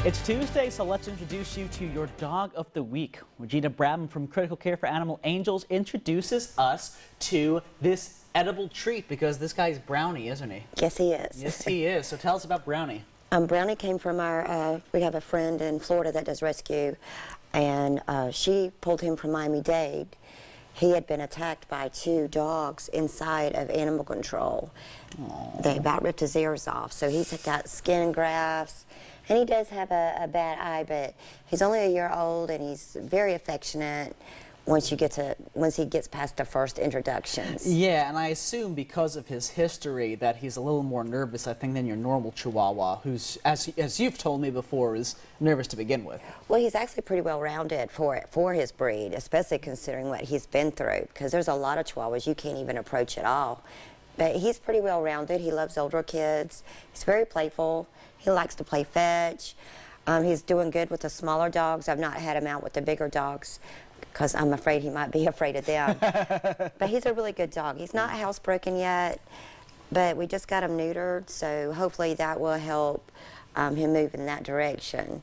It's Tuesday, so let's introduce you to your dog of the week. Regina Bradman from Critical Care for Animal Angels introduces us to this edible treat because this guy's Brownie, isn't he? Yes, he is. Yes, he is. So tell us about Brownie. Brownie came from we have a friend in Florida that does rescue, and she pulled him from Miami-Dade. He had been attacked by 2 dogs inside of animal control. Aww. They about ripped his ears off, so he's got skin grafts. And he does have a bad eye, but he's only a year old, and he's very affectionate once he gets past the first introductions. Yeah, and I assume because of his history that he's a little more nervous, I think, than your normal Chihuahua, who's, as you've told me before, is nervous to begin with. Well, he's actually pretty well-rounded for his breed, especially considering what he's been through, because there's a lot of Chihuahuas you can't even approach at all. But he's pretty well-rounded. He loves older kids. He's very playful. He likes to play fetch. He's doing good with the smaller dogs. I've not had him out with the bigger dogs because I'm afraid he might be afraid of them. But he's a really good dog. He's not housebroken yet, but we just got him neutered, so hopefully that will help him move in that direction.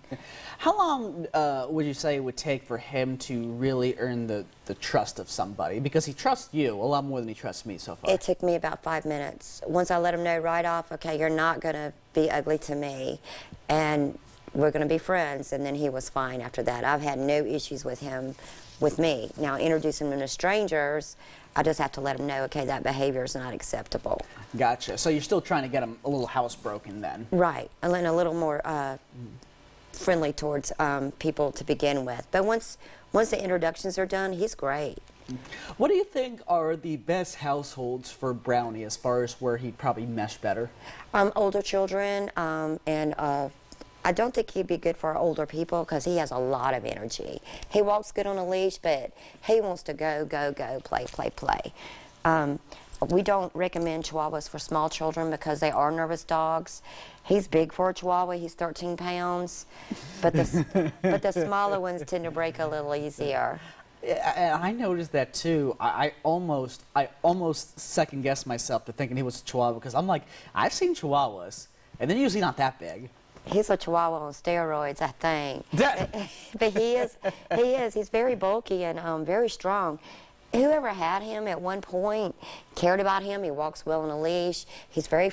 How long would you say it would take for him to really earn the trust of somebody? Because he trusts you a lot more than he trusts me so far. It took me about 5 minutes. Once I let him know right off, okay, you're not going to be ugly to me, and we're going to be friends, and then he was fine after that. I've had no issues with him, with me. Now, introducing him to strangers, I just have to let him know, okay, that behavior is not acceptable. Gotcha. So you're still trying to get him a little housebroken then? Right. And then a little more friendly towards people to begin with. But once the introductions are done, he's great. What do you think are the best households for Brownie as far as where he'd probably mesh better? Older children, and I don't think he'd be good for older people because he has a lot of energy. He walks good on a leash, but he wants to go, play, play, play. We don't recommend Chihuahuas for small children because they are nervous dogs. He's big for a Chihuahua. He's 13 pounds, but the smaller ones tend to break a little easier. I noticed that too. I almost second guessed myself to thinking he was a Chihuahua because I'm like, I've seen Chihuahuas, and they're usually not that big. He's a Chihuahua on steroids, I think. But he is. He's very bulky and very strong. Whoever had him at one point cared about him. He walks well on a leash. He's very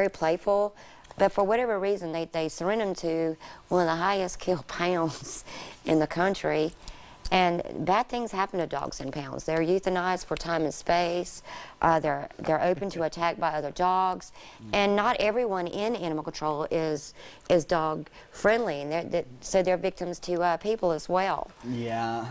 playful. But for whatever reason, they surrender him to one of the highest kill pounds in the country. And bad things happen to dogs in pounds. They're euthanized for time and space. They're open to attack by other dogs. And not everyone in animal control is dog friendly, and so they're victims to people as well. Yeah,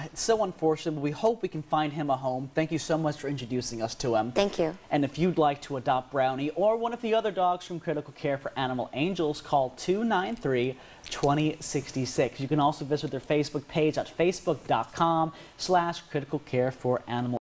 it's so unfortunate, but we hope we can find him a home. Thank you so much for introducing us to him. Thank you. And if you'd like to adopt Brownie or one of the other dogs from Critical Care for Animal Angels, call 293-2066. You can also visit their Facebook page at facebook.com/criticalcareforanimal.